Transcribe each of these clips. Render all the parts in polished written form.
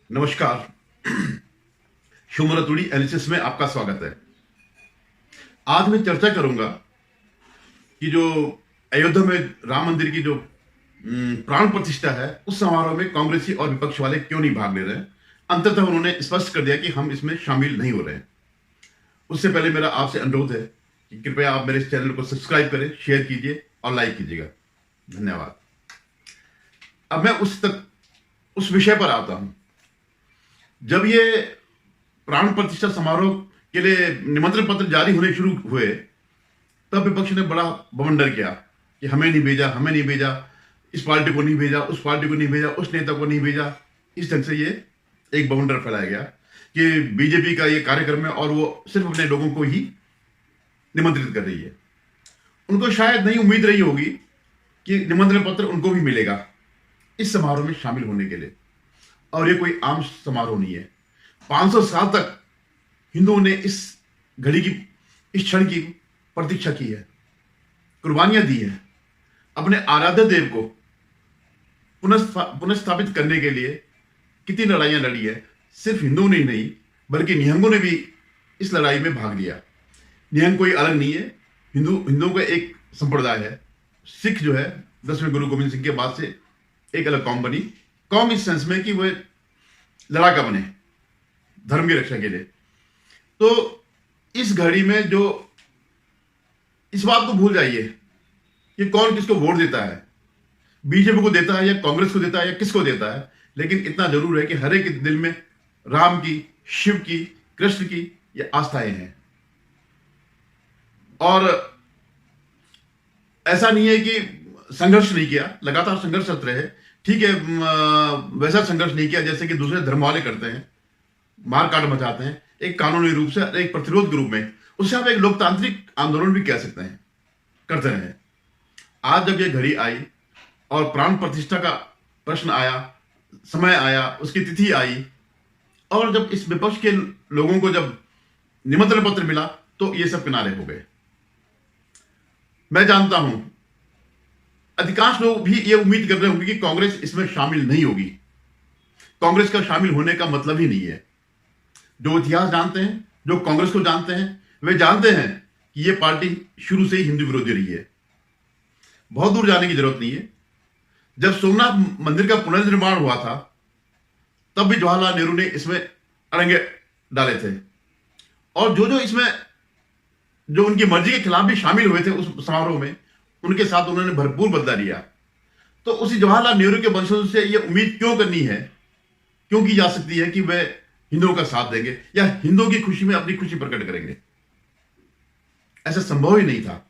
नमस्कार। शुमरतुड़ी एनालिसिस में आपका स्वागत है। आज मैं चर्चा करूंगा कि जो अयोध्या में राम मंदिर की जो प्राण प्रतिष्ठा है, उस समारोह में कांग्रेसी और विपक्ष वाले क्यों नहीं भाग ले रहे हैं। अंततः उन्होंने स्पष्ट कर दिया कि हम इसमें शामिल नहीं हो रहे हैं। उससे पहले मेरा आपसे अनुरोध है कि कृपया आप मेरे इस चैनल को सब्सक्राइब करें, शेयर कीजिए और लाइक कीजिएगा। धन्यवाद। अब मैं उस विषय पर आता हूं। जब ये प्राण प्रतिष्ठा समारोह के लिए निमंत्रण पत्र जारी होने शुरू हुए, तब विपक्ष ने बड़ा बवंडर किया कि हमें नहीं भेजा, इस पार्टी को नहीं भेजा, उस पार्टी को नहीं भेजा, उस नेता को नहीं भेजा। इस ढंग से ये एक बवंडर फैलाया गया कि बीजेपी का ये कार्यक्रम है और वो सिर्फ अपने लोगों को ही निमंत्रित कर रही है। उनको शायद नहीं उम्मीद रही होगी कि निमंत्रण पत्र उनको भी मिलेगा इस समारोह में शामिल होने के लिए। और ये कोई आम समारोह नहीं है। 500 साल तक हिंदुओं ने इस घड़ी की, इस क्षण की प्रतीक्षा की है, कुर्बानियां दी हैं, अपने आराध्य देव को पुनः करने के लिए कितनी लड़ाइयां लड़ी है। सिर्फ हिंदुओं ने ही नहीं, बल्कि निहंगों ने भी इस लड़ाई में भाग लिया। निहंग कोई अलग नहीं है, हिंदुओं का एक संप्रदाय है। सिख जो है 10वें गुरु गोविंद सिंह के बाद से एक अलग कौम बनी। कौम इस सेंस में कि वह लड़ाका बने धर्म की रक्षा के लिए। तो इस घड़ी में जो इस बात को भूल जाइए कि कौन किसको वोट देता है, बीजेपी को देता है या कांग्रेस को देता है या किसको देता है, लेकिन इतना जरूर है कि हर एक के दिल में राम की, शिव की, कृष्ण की ये आस्थाएं हैं। और ऐसा नहीं है कि संघर्ष नहीं किया, लगातार संघर्ष चलते रहे। ठीक है, वैसा संघर्ष नहीं किया जैसे कि दूसरे धर्म वाले करते हैं, मार काट मचाते हैं, एक कानूनी रूप से, एक प्रतिरोध के रूप में। उससे आप एक लोकतांत्रिक आंदोलन भी कह सकते हैं, करते रहे। आज जब ये घड़ी आई और प्राण प्रतिष्ठा का प्रश्न आया, समय आया, उसकी तिथि आई, और जब इस विपक्ष के लोगों को जब निमंत्रण पत्र मिला, तो ये सब किनारे हो गए। मैं जानता हूं अधिकांश लोग भी ये उम्मीद कर रहे होंगे कि कांग्रेस इसमें शामिल नहीं होगी। कांग्रेस का शामिल होने का मतलब ही नहीं है। जो इतिहास जानते हैं, जो कांग्रेस को जानते हैं, वे जानते हैं कि यह पार्टी शुरू से ही हिंदू विरोधी रही है। बहुत दूर जाने की जरूरत नहीं है। जब सोमनाथ मंदिर का पुनर्निर्माण हुआ था, तब भी जवाहरलाल नेहरू ने इसमें अड़ंगे डाले थे। और जो इसमें जो उनकी मर्जी के खिलाफ भी शामिल हुए थे उस समारोह में, उनके साथ उन्होंने भरपूर बदला लिया। तो उसी जवाहरलाल नेहरू के वंशजों से यह उम्मीद क्यों करनी है, क्यों की जा सकती है कि वे हिंदुओं का साथ देंगे या हिंदुओं की खुशी में अपनी खुशी प्रकट करेंगे? ऐसा संभव ही नहीं था।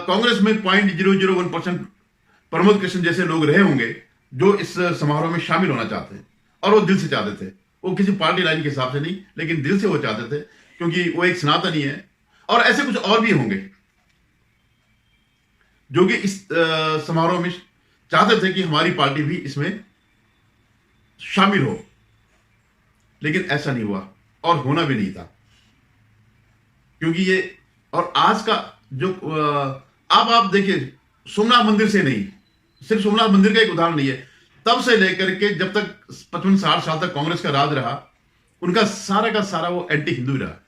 कांग्रेस में 0.001% प्रमोद कृष्ण जैसे लोग रहे होंगे जो इस समारोह में शामिल होना चाहते हैं, और वो दिल से चाहते थे। वो किसी पार्टी लाइन के हिसाब से नहीं, लेकिन दिल से वो चाहते थे, क्योंकि वो एक सनातनी है। और ऐसे कुछ और भी होंगे जो कि इस समारोह में चाहते थे कि हमारी पार्टी भी इसमें शामिल हो, लेकिन ऐसा नहीं हुआ और होना भी नहीं था। क्योंकि ये, और आज का जो आप देखिए, सोमनाथ मंदिर से नहीं, सिर्फ सोमनाथ मंदिर का एक उदाहरण नहीं है, तब से लेकर के जब तक 55-60 साल तक कांग्रेस का राज रहा, उनका सारा का सारा वो एंटी हिंदू रहा।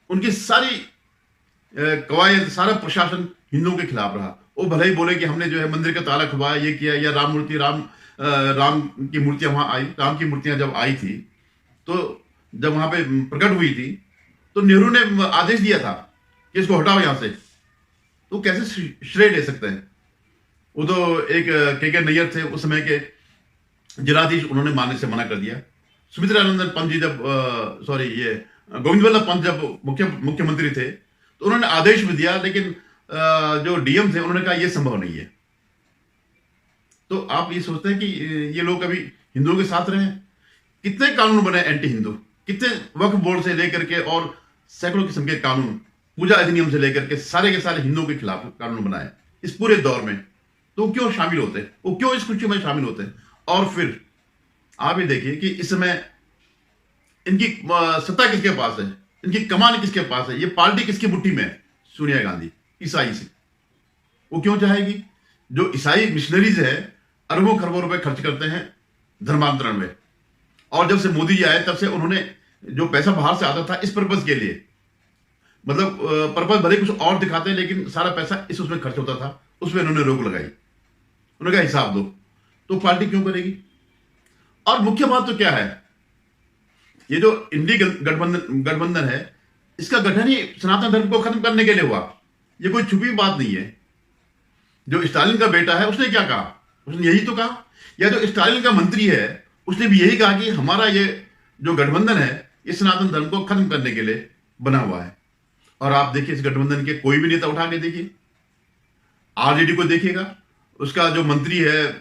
उनकी सारी कवायद, सारा प्रशासन हिंदुओं के खिलाफ रहा। वो भले ही बोले कि हमने जो है मंदिर का ताला खुलवाया, ये किया, या राम की मूर्तियां वहां आई, राम की मूर्तियां जब आई थी, तो जब वहां पे प्रकट हुई थी, तो नेहरू ने आदेश दिया था कि इसको हटाओ यहां से। तो कैसे श्रेय ले सकते हैं? वो तो एक के नैयर थे उस समय के जिलाधीश, उन्होंने मानने से मना कर दिया। सुमित्रानंदन पंत जी जब गोविंद वल्लभ पंत जब मुख्यमंत्री थे, तो उन्होंने आदेश भी दिया, लेकिन जो डीएम थे उन्होंने कहा यह संभव नहीं है। तो आप ये सोचते हैं कि ये लोग कभी हिंदुओं के साथ रहे? कितने कानून बने एंटी हिंदू, कितने वक्फ बोर्ड से लेकर के और सैकड़ों किस्म के कानून, पूजा अधिनियम से लेकर के सारे के सारे हिंदुओं के खिलाफ कानून बनाए इस पूरे दौर में। तो क्यों शामिल होते हैं? वो क्यों इस खुशी में शामिल होते हैं? और फिर आप ये देखिए कि इस समय इनकी सत्ता किसके पास है, इनकी कमान किसके पास है, ये पार्टी किसकी मुट्ठी में है? सोनिया गांधी, ईसाई से। वो क्यों चाहेगी? जो ईसाई मिशनरीज है अरबों खरबों रुपए खर्च करते हैं धर्मांतरण में। और जब से मोदी जी आए तब से उन्होंने जो पैसा बाहर से आता था इस पर्पज के लिए, मतलब पर्पज भले कुछ और दिखाते हैं लेकिन सारा पैसा इस उसमें खर्च होता था, उसमें इन्होंने रोक लगाई। उन्होंने कहा हिसाब दो, तो पार्टी क्यों करेगी। और मुख्य बात तो क्या है, ये जो इंडी गठबंधन है, इसका गठन ही सनातन धर्म को खत्म करने के लिए हुआ। ये कोई छुपी बात नहीं है। जो स्टालिन का बेटा है उसने क्या कहा, उसने यही तो कहा। या जो स्टालिन का मंत्री है उसने भी यही कहा कि हमारा ये जो गठबंधन है ये सनातन धर्म को खत्म करने के लिए बना हुआ है। और आप देखिए इस गठबंधन के कोई भी नेता उठा के देखिए, आरजेडी को देखिएगा, उसका जो मंत्री है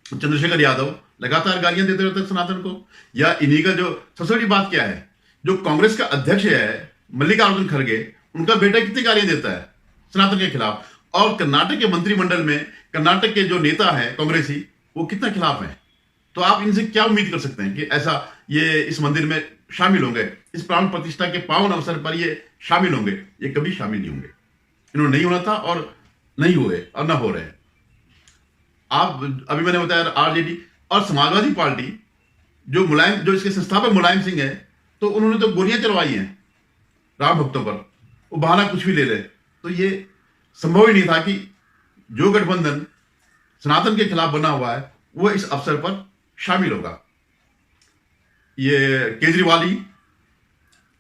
चंद्रशेखर यादव लगातार गालियां देते रहते हैं सनातन को। या इन्हीं का जो सबसे बड़ी बात क्या है, जो कांग्रेस का अध्यक्ष है मल्लिकार्जुन खड़गे, उनका बेटा कितनी गालियां देता है सनातन के खिलाफ। और कर्नाटक के मंत्रिमंडल में कर्नाटक के जो नेता है कांग्रेसी, वो कितना खिलाफ है। तो आप इनसे क्या उम्मीद कर सकते हैं कि ऐसा ये इस मंदिर में शामिल होंगे, इस प्राण प्रतिष्ठा के पावन अवसर पर ये शामिल होंगे। ये कभी शामिल नहीं होंगे, इन्होंने नहीं होना था और नहीं हुए और ना हो रहे हैं। आप अभी मैंने बताया आरजेडी और समाजवादी पार्टी, जो इसके संस्थापक मुलायम सिंह है, तो उन्होंने तो गोलियां चलवाई हैं राम भक्तों पर, वो बहाना कुछ भी ले रहे। तो ये संभव ही नहीं था कि जो गठबंधन सनातन के खिलाफ बना हुआ है वो इस अवसर पर शामिल होगा। ये केजरीवाल ही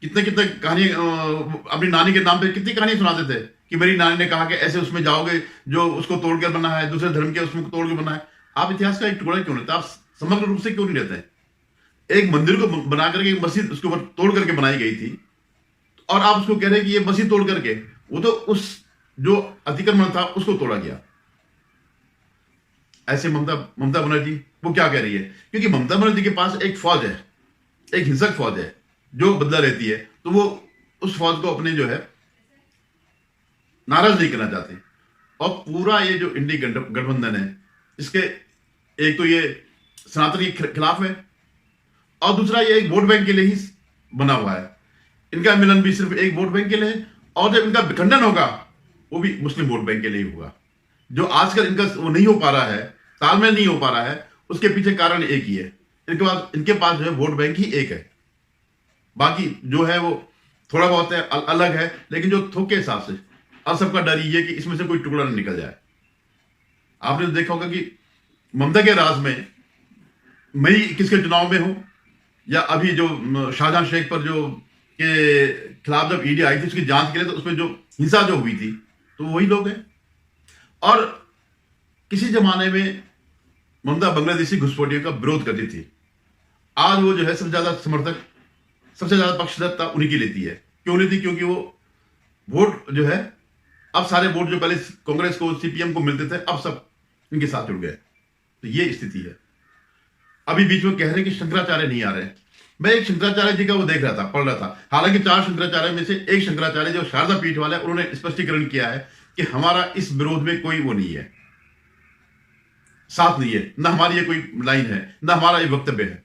कितने कितने कहानी अपनी नानी के नाम पे कितनी कहानी सुनाते थे कि मेरी नानी ने कहा कि ऐसे उसमें जाओगे जो उसको तोड़कर बना है, दूसरे धर्म के उसमें तोड़ के बना है। आप इतिहास का एक टुकड़ा क्यों लेते, आप समग्र रूप से क्यों नहीं लेते। एक मंदिर को बना करके मस्जिद उसके ऊपर तोड़ करके बनाई गई थी और आप उसको कह रहे हैं कि ये मस्जिद तोड़ करके, वो तो उस जो अतिक्रमण था उसको तोड़ा गया। ऐसे ममता बनर्जी वो क्या कह रही है, क्योंकि ममता बनर्जी के पास एक फौज है, एक हिंसक फौज है जो बदला लेती है, तो वो उस फौज को अपने जो है नाराज नहीं करना चाहते। और पूरा ये जो इंडी गठबंधन है, इसके एक तो ये सनातन के खिलाफ है और दूसरा ये एक वोट बैंक के लिए ही बना हुआ है। इनका मिलन भी सिर्फ एक वोट बैंक के लिए है और जब इनका विखंडन होगा वो भी मुस्लिम वोट बैंक के लिए ही होगा। जो आजकल इनका वो नहीं हो पा रहा है, तालमेल नहीं हो पा रहा है, उसके पीछे कारण एक ही है, इनके पास जो है वोट बैंक ही एक है। बाकी जो है वो थोड़ा बहुत है, अलग है, लेकिन जो थोक के हिसाब से अब सबका डर ये कि इसमें से कोई टुकड़ा न निकल जाए। आपने तो देखा होगा कि ममता के राज में मई किसके चुनाव में हो या अभी जो शाहजहां शेख पर जो के खिलाफ जब ईडी आई थी उसकी जांच के लिए, तो उसमें जो हिंसा जो हुई थी तो वही लोग हैं। और किसी जमाने में ममता बांग्लादेशी घुसपैठियों का विरोध करती थी, आज वो जो है सबसे ज्यादा समर्थक, सबसे ज्यादा पक्षधरता उन्हीं की लेती है। क्यों लेती, क्योंकि वो वोट जो है अब सारे वोट जो पहले कांग्रेस को सीपीएम को मिलते थे अब सब इनके साथ जुड़ गए। तो ये स्थिति है। अभी बीच में कह रहे हैं कि शंकराचार्य नहीं आ रहे। मैं एक शंकराचार्य जी का वो देख रहा था, पढ़ रहा था, हालांकि 4 शंकराचार्य में से एक शंकराचार्य जो शारदा पीठ वाला है, उन्होंने स्पष्टीकरण किया है कि हमारा इस विरोध में कोई वो नहीं है, साथ नहीं है, ना हमारी ये कोई लाइन है, ना हमारा ये वक्तव्य है।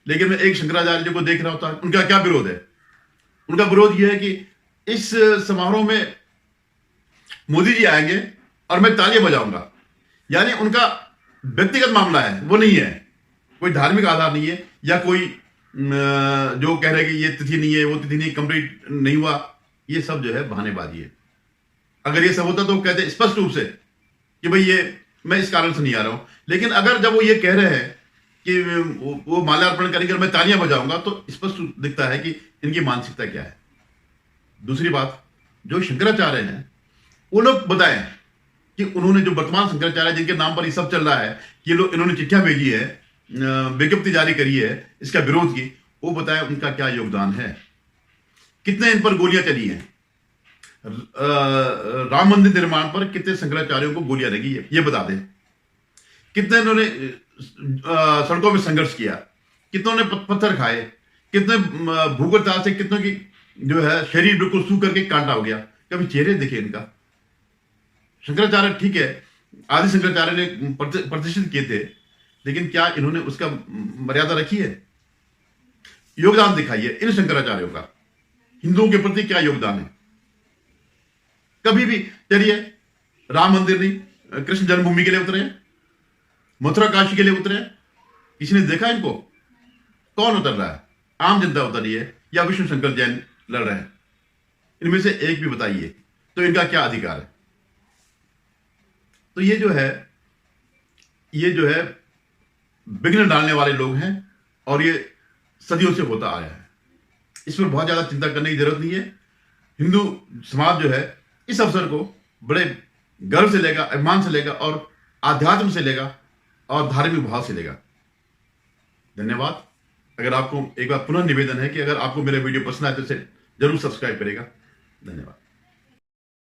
लेकिन मैं एक शंकराचार्य जी को देख रहा होता है, उनका क्या विरोध है। उनका विरोध यह है कि इस समारोह में मोदी जी आएंगे और मैं तालियां बजाऊंगा। यानी उनका व्यक्तिगत मामला है, वो नहीं है, कोई धार्मिक आधार नहीं है, या कोई जो कह रहे कि ये तिथि नहीं है, वो तिथि नहीं, कंप्लीट नहीं हुआ, ये सब जो है बहानेबाजी है। अगर ये सब होता तो कहते स्पष्ट रूप से कि भाई ये मैं इस कारण से नहीं आ रहा हूं। लेकिन अगर जब वो ये कह रहे हैं कि वो माल्यार्पण करेंगे और मैं तालियां बजाऊंगा, तो स्पष्ट दिखता है कि इनकी मानसिकता क्या है। दूसरी बात, जो शंकराचार्य हैं वो लोग बताएं कि उन्होंने जो वर्तमान शंकराचार्य जिनके नाम पर ये सब चल रहा है, ये लोग इन्होंने चिट्ठियां भेजी है, विज्ञप्ति जारी करी है इसका विरोध की, वो बताएं उनका क्या योगदान है, कितने इन पर गोलियां चली हैं, राम मंदिर निर्माण पर कितने शंकराचार्यों को गोलियां लगी है ये बता दें, कितने इन्होंने सड़कों में संघर्ष किया, कितनों ने पत्थर खाए, कितने भूगर्भ ताल से कितनों की जो है शरीर बिल्कुल सूख करके कांटा हो गया। कभी चेहरे देखे इनका। शंकराचार्य ठीक है, आदि शंकराचार्य ने प्रतिष्ठित किए थे, लेकिन क्या इन्होंने उसका मर्यादा रखी है। योगदान दिखाइए इन शंकराचार्यों का, हिंदुओं के प्रति क्या योगदान है। कभी भी चलिए राम मंदिर नहीं, कृष्ण जन्मभूमि के लिए उतरे, मथुरा काशी के लिए उतरे? किसी ने देखा इनको? कौन उतर रहा है? आम जनता उतर रही है या विष्णु शंकर जैन लड़ रहे हैं? इनमें से एक भी बताइए, तो इनका क्या अधिकार है? तो ये जो है विघ्न डालने वाले लोग हैं और ये सदियों से होता आया है। इस पर बहुत ज्यादा चिंता करने की जरूरत नहीं है। हिंदू समाज जो है इस अवसर को बड़े गर्व से लेगा, अभिमान से लेगा और आध्यात्म से लेगा और धार्मिक भाव से लेगा। धन्यवाद। अगर आपको एक बार पुनः निवेदन है कि अगर आपको मेरा वीडियो पसंद आए तो इसे जरूर सब्सक्राइब करेगा। धन्यवाद।